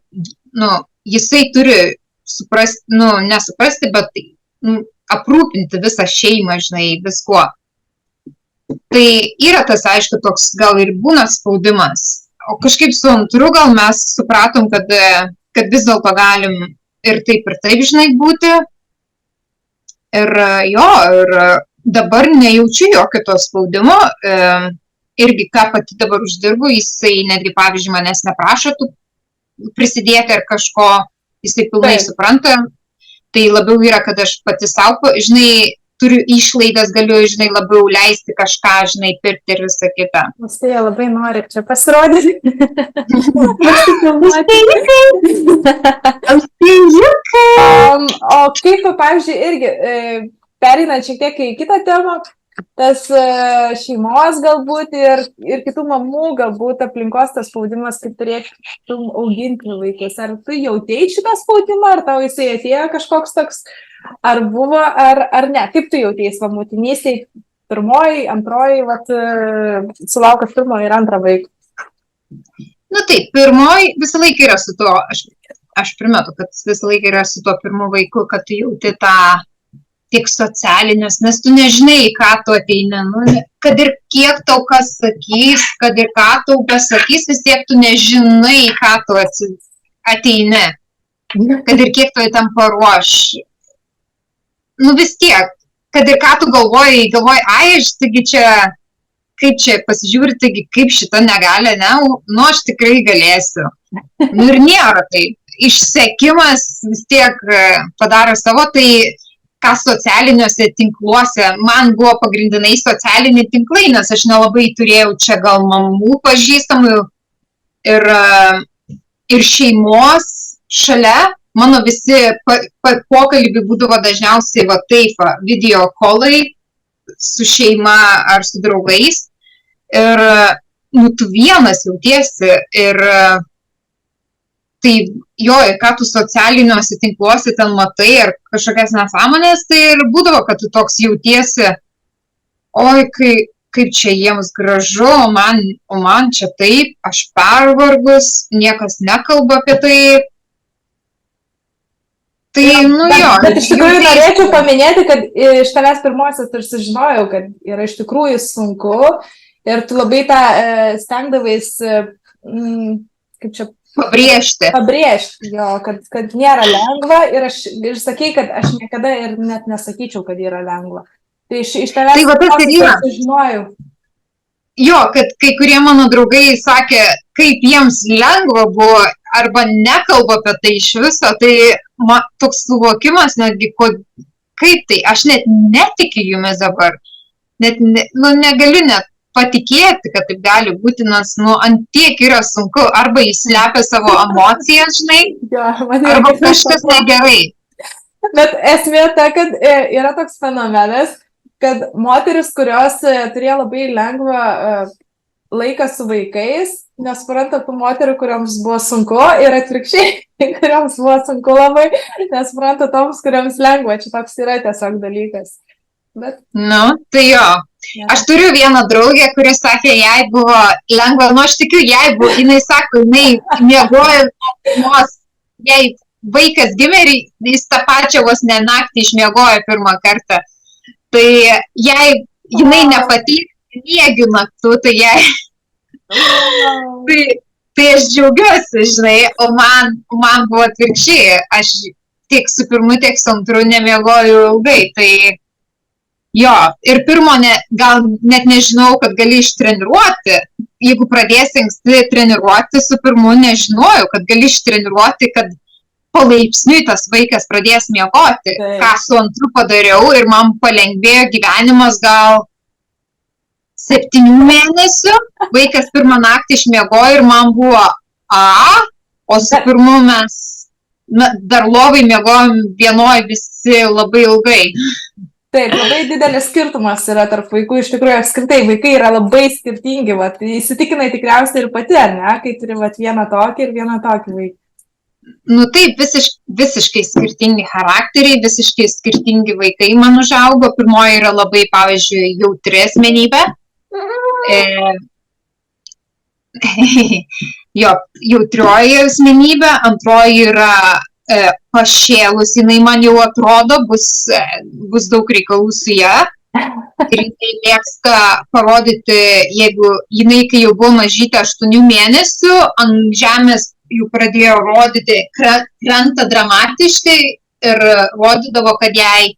jisai turi suprasti, nesuprasti, bet aprūpinti visą šeimą, žinai, viskuo. Tai yra tas, aišku, toks gal ir būna spaudimas. O kažkaip su antru gal mes supratom, kad vis dėlto galim ir taip, žinai, būti. Ir dabar nejaučiu jokio to spaudimo. Irgi, ką pati dabar uždirbu, jisai netgi, pavyzdžiui, manęs neprašo prisidėti ar kažko, jisai pilnai supranta. Tai labiau yra, kad aš pati savo, žinai, turiu išlaidas, galiu, žinai, labiau leisti kažką, žinai, pirkti ir visą kitą. Austėja labai nori čia pasirodyti. O kaip, pavyzdžiui, irgi, pereinant šiek tiek į kitą temą, tas šeimos galbūt ir kitų mamų galbūt aplinkos tas spaudimas, kaip turėtum auginti vaikus. Ar tu jautėjai šitą spaudimą, ar tau jisai atėjo kažkoks toks, ar buvo, ar ne? Kaip tu jautėjai savo motinystėj pirmoji, antroji, sulaukas pirmoji ir antrą vaiką? Nu taip, pirmoji visą laiką yra su to, aš primetu, kad visą laiką yra su to pirmu vaiku, kad tu jauti tą tik socialinius, nes tu nežinai, ką tu ateini, kad ir kiek tau kas sakys, kad ir ką tau pasakys, vis tiek tu nežinai, ką tu ateini, kad ir kiek tu tam paruoš. Nu vis tiek, kad ir ką tu galvoji, aš taigi čia, kaip čia pasižiūri, taigi kaip šita negali, ne, nu aš tikrai galėsiu. Nu ir nėra tai. Išsekimas vis tiek padaro savo, tai ką socialiniuose tinkluose, man buvo pagrindinai socialiniai tinklai, nes aš nelabai turėjau čia gal mamų pažįstamų ir šeimos šalia, mano visi pokalbiai būdavo dažniausiai video kolai su šeima ar su draugais ir tu vienas jautiesi ir tai jo, ir ką tu socialiniuose tinkluose ten matai, ar kažkokias nesąmonės, tai ir būdavo, kad tu toks jautiesi, oi, kaip čia jiems gražu, o man čia taip, aš pervargus, niekas nekalba apie tai. Tai, jo. Bet iš tikrųjų norėčiau paminėti, kad iš tavęs pirmosios ir sužinojau, kad yra iš tikrųjų sunku ir tu labai tą stengdavais, kaip čia, Pabrėžti, jo, kad nėra lengva ir sakei, kad aš niekada ir net nesakyčiau, kad yra lengva. Tai iš tavęs sužinojau. Jo, kad kai kurie mano draugai sakė, kaip jiems lengva buvo arba nekalba apie tai iš viso, tai toks suvokimas netgi, kaip tai, aš net netikiu jumis dabar, net negaliu net patikėti, kad taip gali būti, nes, ant tiek yra sunku, arba jis slepia savo emocijas, žinai, arba kažkas negerai. Bet esmė ta, kad yra toks fenomenas, kad moteris, kurios turėjo labai lengvą laiką su vaikais, nesupranta tų moterų, kuriams buvo sunku, ir atvirkščiai, kuriams buvo sunku labai, nesupranta toms, kuriams lengva. Čia toks yra tiesiog dalykas. Bet... Nu, tai jo. Aš turiu vieną draugę, kuri sakė, jai buvo lengva, aš tikiu, jai buvo, jinai sako, jinai miegojo, jai vaikas gimė ir jis tą pačią vos ne naktį išmiegojo pirmą kartą. Tai jinai nepatyrė miegių naktų, tai jai... tai aš džiaugiuosi, žinai, o man buvo atvirkščiai, aš tiek su pirmu, tiek su antru nemiegoju ilgai, tai... Jo, ir pirmo gal net nežinau, kad gali ištreniruoti. Jeigu pradėsi anksti treniruoti, su pirmu nežinojau, kad gali ištreniruoti, kad palaipsniui tas vaikas pradės miegoti. Ką su antru padariau ir man palengvėjo gyvenimas gal 7 mėnesių. Vaikas pirmą naktį išmiegojo ir man buvo o su pirmu mes dar lovai miegojom vienoj visi labai ilgai. Taip, labai didelis skirtumas yra tarp vaikų, iš tikrųjų apskritai vaikai yra labai skirtingi, įsitikinai tikriausiai ir pati, ar ne, kai turi vieną tokį ir vieną tokį vaiką. Nu taip, visiškai skirtingi charakteriai, visiškai skirtingi vaikai man užaugo, pirmoji yra labai, pavyzdžiui, jautri asmenybė, jo, jautrioji asmenybė, antroji yra pašėlus, jinai man jau atrodo, bus daug reikalų su ją. Ir jinai mėgsta parodyti, jeigu jinai, kai jau buvo mažytė 8 mėnesių, ant žemės jau pradėjo rodyti, krenta dramatiškai ir rodydavo, kad jai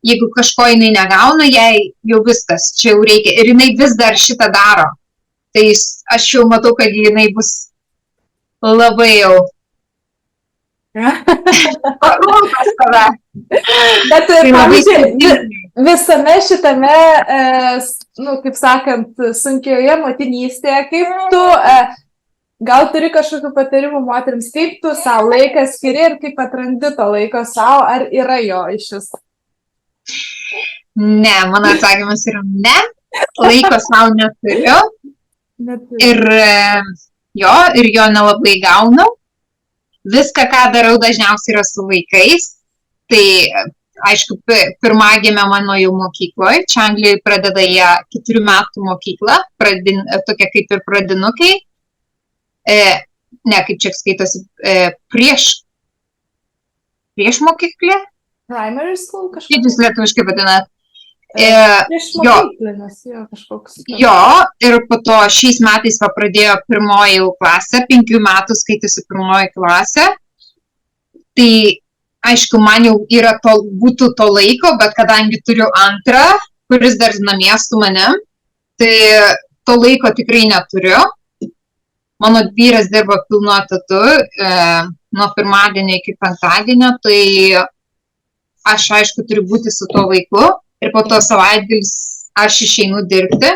jeigu kažko jinai negauna, jai jau viskas, čia jau reikia. Ir jinai vis dar šitą daro. Tai aš jau matau, kad jinai bus labai jau parūpas tada. Bet, Tai labai pavyzdžiui, visame šitame, kaip sakant, sunkioje motinystėje, kaip tu, gal turi kažkokių patarimų moterims, kaip tu savo laiką skiri ir kaip atrandi to laiko savo, ar yra jo iš vis? Ne, mano atsakymas yra ne, laiko savo neturiu ir jo nelabai gaunu. Viską, ką darau, dažniausiai yra su vaikais. Tai, aišku, pirmagimė mano jau mokykloje. Čia Anglijoje pradeda ją 4 metų mokyklą, tokia kaip ir pradinukai. Ne, kaip čia skaitosi, prieš mokyklę. Primary school kažkoks? Kaip jūs lietuviškai vadinat? Prieš mokyklinis, jo, kažkoks. Jo, ir po to šiais metais pradėjo 1 klasę, 5 metų skaitėsi 1 klasę. Tai, aišku, man jau būtų to laiko, bet kadangi turiu antrą, kuris dar namie su manim, tai to laiko tikrai neturiu. Mano vyras dirba pilnu etatu, nuo pirmadienio iki penktadienio, tai aš, aišku, turiu būti su to vaiku. Ir po to savaitgalis aš išeinu dirbti,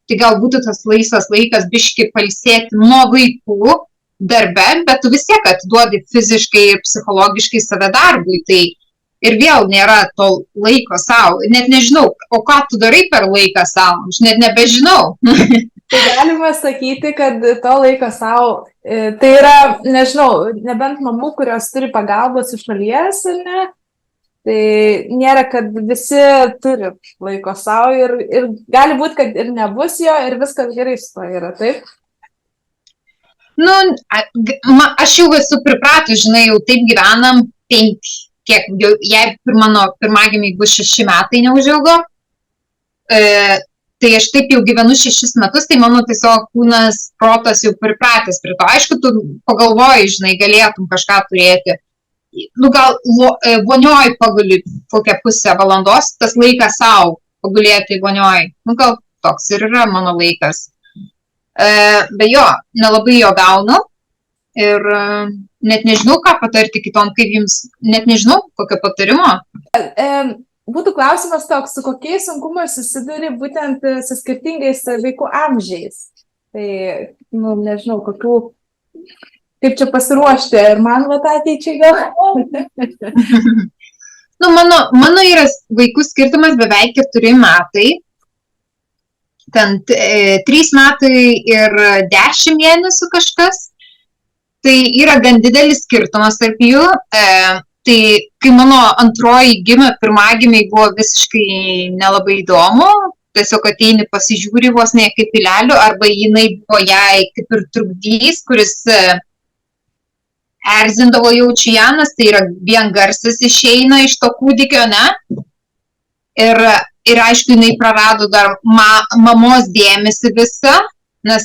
tai gal būtų tas laisvas laikas biški pailsėti nuo vaikų darbe, bet tu vis tiek atiduodi fiziškai ir psichologiškai save darbui, tai ir vėl nėra to laiko savo. Net nežinau, o ką tu darai per laiką savo, aš net nebežinau. Tai galima sakyti, kad to laiko savo, tai yra, nežinau, nebent mamų, kurios turi pagalbos iš šalies, ne? Tai nėra, kad visi turi laiko savo ir gali būti, kad ir nebus jo ir viskas gerai su to yra, taip? Nu, aš jau esu pripratus, žinai, jau taip gyvenam, jei mano pirmagimiai bus 6 metai neužilgo, tai aš taip jau gyvenu 6 metus, tai mano tiesiog kūnas, protas jau pripratęs prie to. Aišku, tu pagalvoji, žinai, galėtum kažką turėti. Nu, gal vonioj paguli kokią pusę valandos, tas laikas savo pagulėti vonioj. Nu, gal toks ir yra mano laikas. Bet jo, nelabai jo gaunu ir net nežinau, ką patarti kitom, kaip jums, net nežinau, kokio patarimo. Būtų klausimas toks, su kokiais sunkumais susiduri būtent su skirtingais vaikų amžiais. Tai, nu, nežinau, kokių... Kaip čia pasiruošti, ir man ateičiai gal? Nu, mano yra vaikų skirtumas beveik 4 metai. Ten 3 metai ir 10 mėnesių kažkas. Tai yra gan didelis skirtumas tarp jų. Tai kai mano antroji gimė, pirmagimiai buvo visiškai nelabai įdomu. Tiesiog ateini pasižiūri vos ne kaip pilelių, arba jinai buvo jai kaip ir trukdys, kuris... erzindavo jaučianas, tai yra vien garsas išeina iš to kūdikio, ne? Ir aišku, jinai prarado dar mamos dėmesį visą, nes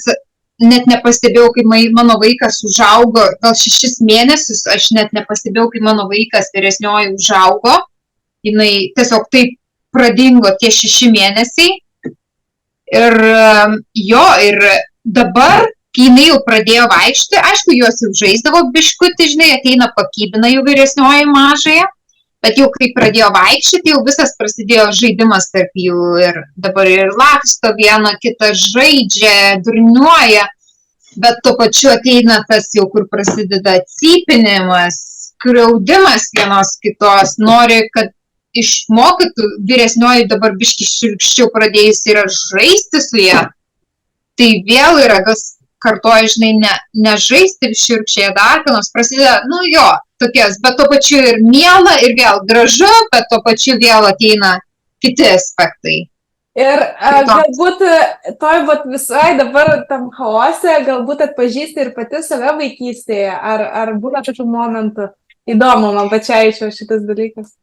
net nepastebėjau, kai mano vaikas užaugo, gal 6 mėnesius, aš net nepastebėjau, kai mano vaikas vyresnioji užaugo, jinai tiesiog taip pradingo tie 6 mėnesiai. Ir dabar, kai jinai jau pradėjo vaikšti, aišku, juos jau žaisdavo biškutį, žinai, ateina pakybina jų vyresnioji mažąją, bet jau kai pradėjo vaikščioti, jau visas prasidėjo žaidimas tarp jų ir dabar ir laksto vieną kitą žaidžia, durniuoja, bet tuo pačiu ateina tas jau, kur prasideda cypinimas, kriaudimas vienos kitos, nori, kad išmokytų vyresnioji dabar biški šilkščiau pradėjus yra žaisti su ją, tai vėl yra kartuoja, žinai, nežaisti širkščiai dar, kai nors prasideda, nu jo, tokias, bet tuo pačiu ir miela, ir vėl gražu, bet tuo pačiu vėl ateina kiti aspektai. Ir galbūt toj visai dabar tam chaose, galbūt atpažįsti ir pati save vaikystėje, ar būna tokių momentų įdomu man pačiai šitas dalykas?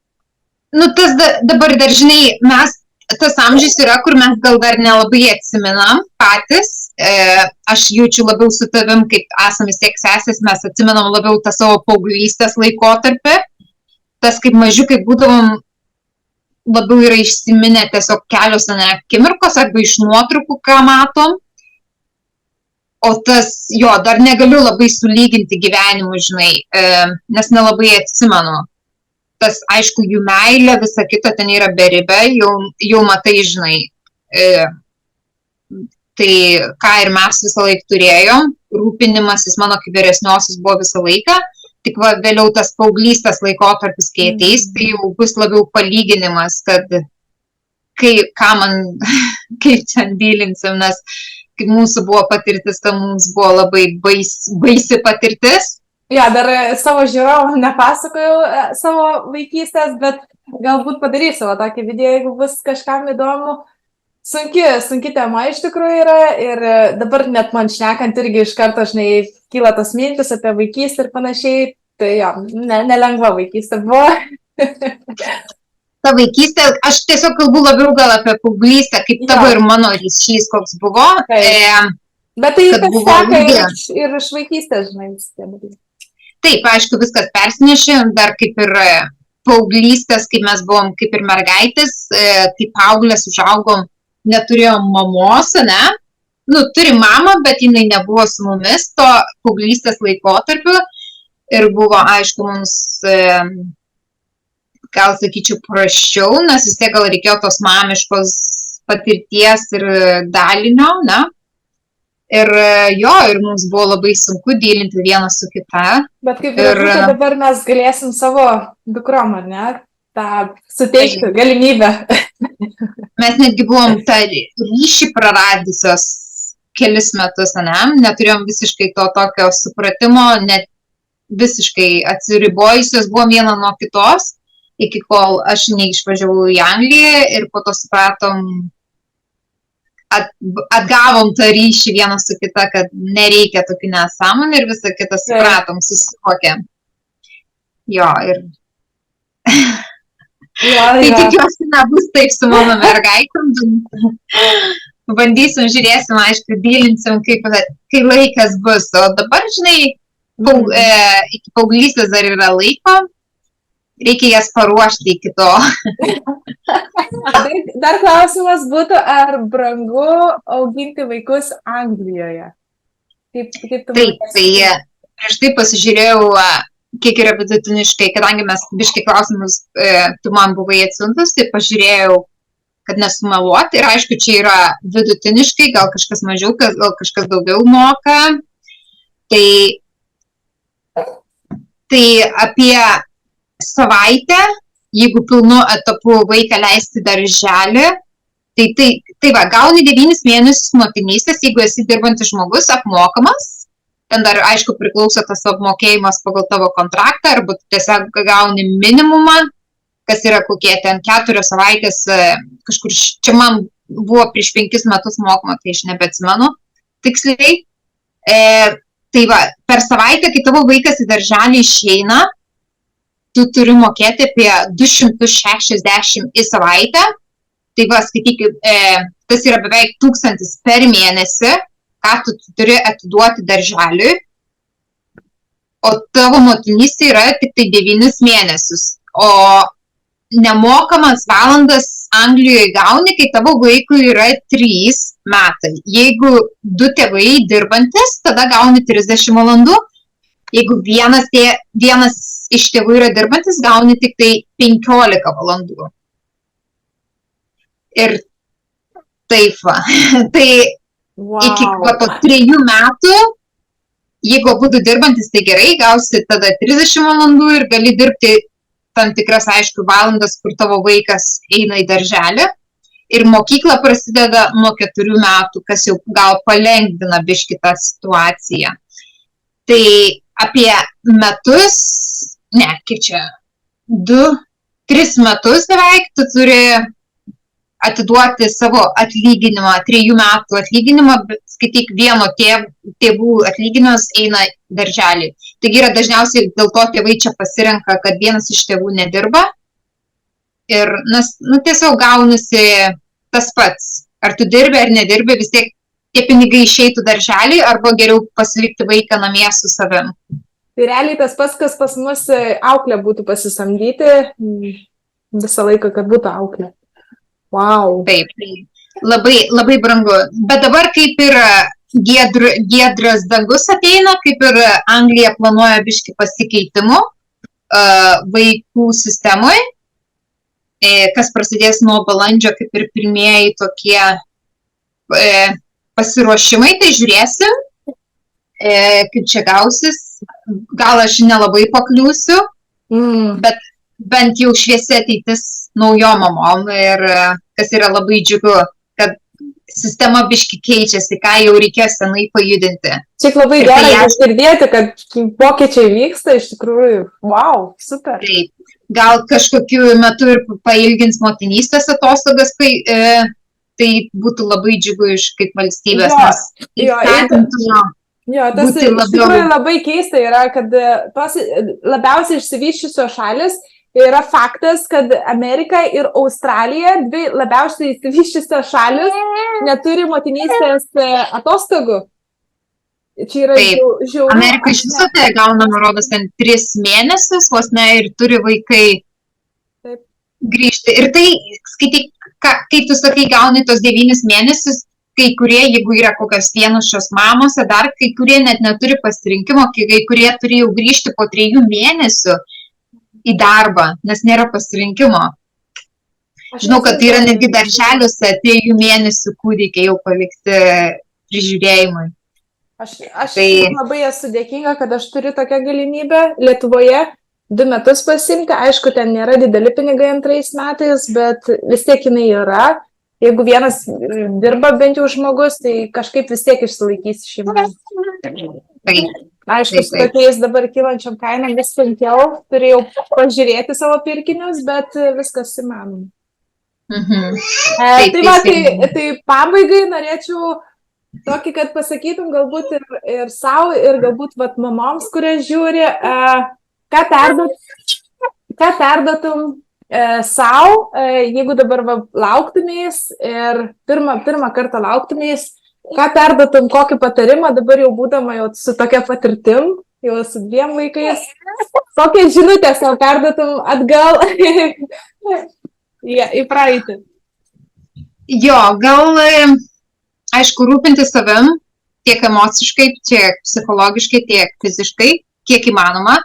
Nu, tas dabar dar, žinai, tas amžius yra, kur mes gal dar nelabai atsimenam patys. Aš jaučiu labiau su tavim, kaip esame vis tiek sesės, mes atsimenam labiau tą savo paauglystės laikotarpį. Tas kaip mažiukai būdavom labiau yra išsiminę tiesiog kelios akimirkos arba iš nuotraukų, ką matom. O tas, jo, dar negaliu labai sulyginti gyvenimų, žinai, nes nelabai atsimenu. Tas, aišku, jų meilė, visa kita ten yra beribė, jau matai, žinai. Tai ką ir mes visą laiką turėjom, rūpinimasis mano kaip vyresniosios buvo visą laiką, tik vėliau tas paauglystės laikotarpis, kai ateis, tai jau bus labiau palyginimas, kad kaip čia dylinsim, nes kaip mūsų buvo patirtis, tai mums buvo labai baisi patirtis. Ja, dar savo žiūrovom nepasakojau savo vaikystės, bet galbūt padarysiu tokį video, jeigu bus kažkam įdomu. Sunki tema iš tikrųjų yra ir dabar net man šnekant irgi iš karto, žinai, kyla tas mintis apie vaikystę ir panašiai, tai jo, nelengva vaikystė buvo. Ta vaikystė, aš tiesiog kalbu labiau gal apie paauglystę, kaip tavo ir mano ryšys koks buvo. Bet tai kas seka ir iš vaikystės, žinai, visi. Taip, aišku, viskas persinešė, dar kaip ir paauglystės, kaip mes buvom kaip ir mergaitės, kaip paauglės užaugom, neturėjom mamos, ne? Nu, turi mamą, bet jinai nebuvo su mumis to paauglystės laikotarpiu ir buvo, aišku, mums, gal sakyčiau, praščiau, nes vis tiek gal reikėjo tos mamiškos patirties ir dalinio, ne? Ir jo, ir mums buvo labai sunku dylinti vieną su kita. Bet kaip ir dabar mes galėsim savo dukrom, ar ne? tą suteikti galimybę. Mes netgi buvom tą ryšį praradusios kelis metus, ne? Neturėjom visiškai to tokio supratimo, net visiškai atsiribojusios buvom viena nuo kitos, iki kol aš neišvažiavau į Angliją ir po to supratom, atgavom tą ryšį vieną su kita, kad nereikia tokių nesąmonų ir visą kitą supratom, susivokėm. Jo, ir... Tai tikiuosi nebus taip su mano mergaitom. Bandysim, žiūrėsim, aišku, dylinsim, kai laikas bus. O dabar, žinai, iki paauglystės dar yra laiko, reikia jas paruošti iki to. Dar klausimas būtų, ar brangu auginti vaikus Anglijoje? Taip, tai prieš tai pasižiūrėjau, kiek yra vidutiniškai, kadangi mes biškai klausimus tu man buvai atsiuntus, tai pažiūrėjau, kad nesumeluoti. Ir aišku, čia yra vidutiniškai, gal kažkas mažiau, gal kažkas daugiau moka. Tai apie savaitę, jeigu pilnu etapu vaiką leisti darželį, tai va, gauni 9 mėnesius motinystės, jeigu esi dirbantis žmogus, apmokamas. Ten dar, aišku, priklauso tas apmokėjimas pagal tavo kontraktą, arba tiesiog gauni minimumą, kas yra kokie ten 4 savaitės, kažkur, čia man buvo prieš 5 metus mokama, tai aš nebeatsimenu tiksliai. Tai va, per savaitę, kai tavo vaikas į darželį išeina, tu turi mokėti apie 260 į savaitę. Tai va, skaityk, tas yra beveik 1000 per mėnesį, ką tu turi atiduoti darželiui, o tavo motinystė yra tik tai 9 mėnesius. O nemokamas valandas Anglijoje gauni, kai tavo vaikui yra 3 metai. Jeigu 2 tėvai dirbantis, tada gauni 30 valandų. Jeigu vienas iš tėvų yra dirbantis, gauni tik tai 15 valandų. Ir taip va. Tai iki po 3 metų, jeigu būtų dirbantis, tai gerai, gausi tada 30 valandų ir gali dirbti tam tikras, aišku, valandas, kur tavo vaikas eina į darželį. Ir mokykla prasideda nuo 4 metų, kas jau gal palengvina biškį tą situaciją. Tai apie metus, ne, kaip čia, 2-3 metus beveik, tu turi atiduoti savo atlyginimą, 3 metų atlyginimą, skaityk, vieno tėvų atlyginimas eina darželį. Taigi yra dažniausiai dėl to tėvai čia pasirenka, kad vienas iš tėvų nedirba. Ir tiesiog gaunasi tas pats. Ar tu dirbi ar nedirbi, vis tiek tie pinigai išeitų darželį, arba geriau pasilikti vaiką namie su savim. Tai realiai tas pats, kas pas mus auklė būtų pasisamdyti. visą laiką, kad būtų auklė. Wow. Taip, labai, labai brangu. Bet dabar kaip ir giedras dangus ateina, kaip ir Anglija planuoja biški pasikeitimų vaikų sistemoje, kas prasidės nuo balandžio, kaip ir pirmieji tokie pasiruošimai, tai žiūrėsim, kaip čia gausis. Gal aš nelabai pakliūsiu, bet bent jau šviesi ateitis naujom mamom ir kas yra labai džiugu, kad sistema biški keičiasi, ką jau reikės senai pajudinti. Šiaip labai gerai girdėti, kad pokyčiai vyksta, iš tikrųjų, wow, super. Taip, gal kažkokiu metu ir pailgins motinystės atostogas, tai būtų labai džiugu iš kaip valstybės, nes įstatymu. Jo, tas iš tikrųjų labai keista yra, kad tos labiausiai išsivyščiusios šalis yra faktas, kad Amerika ir Australija, dvi labiausiai išsivyščiusios šalis, neturi motinystės atostogų. Čia yra žiauru. Amerika iš viso tai gauna, nurodos, ten 3 mėnesius, vos ne, ir turi vaikai grįžti. Ir tai, skaityk, kai tu sakai, gauni tos 9 mėnesius, kai kurie, jeigu yra kokios vienišos mamos, dar kai kurie net neturi pasirinkimo, kai kurie turi jau grįžti po 3 mėnesių į darbą, nes nėra pasirinkimo. Žinau, kad yra netgi darželiuose 3 mėnesių kūdikiai jau palikti prižiūrėjimui. Aš labai esu dėkinga, kad aš turiu tokią galimybę Lietuvoje 2 metus pasimti. Aišku, ten nėra dideli pinigai 2 metais, bet vis tiek jinai yra. Jeigu vienas dirba bent jau žmogus, tai kažkaip vis tiek išsilaikys šeimą. Aišku, su tokiais dabar kylančiam kainom vis sunkiau, turėjau pažiūrėti savo pirkinius, bet viskas įmanoma. Tai pabaigai norėčiau tokį, kad pasakytum galbūt ir savo, ir galbūt mamoms, kurias žiūri, ką perduotum savo, jeigu dabar lauktumės ir pirmą kartą lauktumės, ką perduotum, kokį patarimą dabar jau būdama jau su tokia patirtim, jau su 2 vaikais, kokią žinutę savo perduotum atgal į praeitį? Jo, gal, aišku, rūpinti savim tiek emociškai, tiek psichologiškai, tiek fiziškai, kiek įmanoma.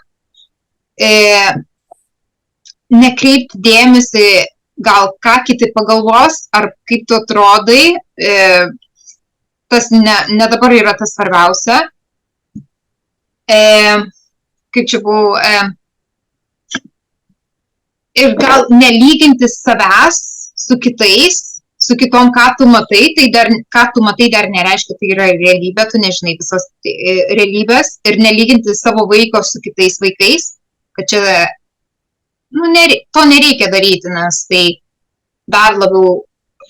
Nekreipti dėmesį, gal ką kiti pagalvos, ar kaip tu atrodai, tas ne dabar yra tas svarbiausia. Kaip čia buvau, ir gal nelyginti savęs su kitais, su kitom, ką tu matai, tai ką tu matai dar nereiškia, tai yra realybė, tu nežinai visos realybės, ir nelyginti savo vaiko su kitais vaikais, kad čia to nereikia daryti, nes tai dar labiau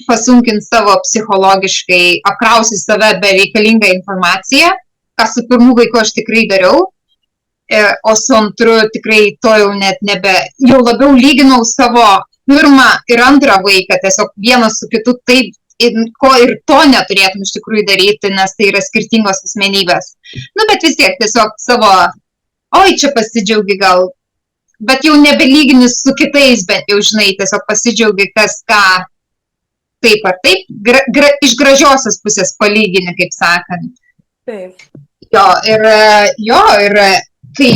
pasunkins savo psichologiškai, apkrausi save bereikalingą informaciją, ką su pirmu vaiku aš tikrai dariau, o su antru tikrai to jau net jau labiau lyginau savo pirmą ir antrą vaiką, tiesiog vienas su kitu taip, ko ir to neturėtum iš tikrųjų daryti, nes tai yra skirtingos asmenybės. Bet vis tiek tiesiog savo, čia pasidžiaugi gal, bet jau nebelyginis su kitais, bet jau žinai, tiesiog pasidžiaugi, kas ką taip ar taip, iš gražiosios pusės palygini, kaip sakant. Taip. Ir kai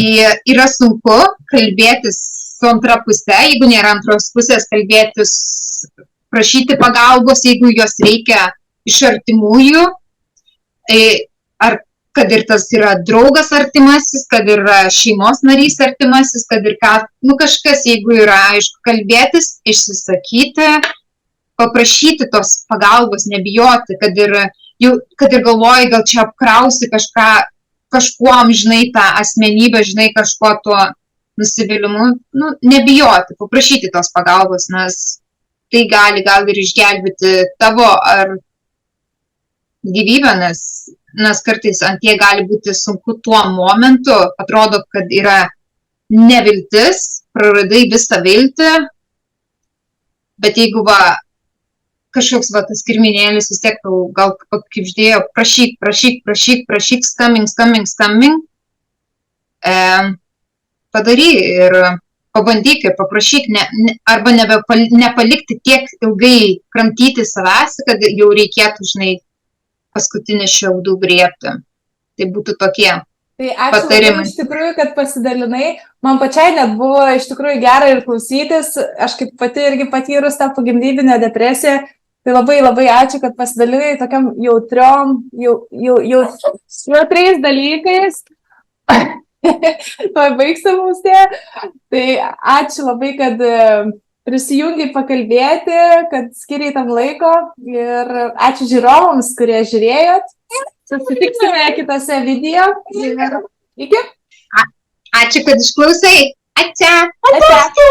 yra sunku kalbėtis su antra pusė, jeigu nėra antros pusės, kalbėtis, prašyti pagalbos, jeigu jos reikia iš artimųjų, ar kad ir tas yra draugas artimasis, kad yra šeimos narys artimasis, kad ir kažkas, jeigu yra, aišku, kalbėtis, išsisakyti, paprašyti tos pagalbos, nebijoti, kad ir galvoji, gal čia apkrausi kažkuom, žinai, tą asmenybę, žinai, kažkuo tuo nusivylimu, nebijoti, paprašyti tos pagalbos, nes tai gal ir išgelbėti tavo ar gyvybę, nes kartais ant jie gali būti sunku tuo momentu, atrodo, kad yra neviltis, praradai visą viltį, bet jeigu kažkoks tas kirminėlis vis tiek gal kaip ždėjo, prašyk, skambink, padary ir pabandyk ir paprašyk, arba nepalikti tiek ilgai kramtyti savęs, kad jau reikėtų, žinai, paskutinį šiaudų griebti. Tai būtų tokie Tai ačiū patarimai. iš tikrųjų, kad pasidalinai. Man pačiai net buvo iš tikrųjų gera ir klausytis. Aš kaip pati irgi patyrus tą pogimdyvinę depresiją. Tai labai labai ačiū, kad pasidalinai tokiam jautriais dalykais. Tuoj baigsim mums tie. Tai ačiū labai, kad prisijungiai pakalbėti, kad skiriai tam laiko. Ir ačiū žiūrovams, kurie žiūrėjot. Susitiksime kitose video. Iki. Ačiū, kad išklausai. Ačiū. Ačiū.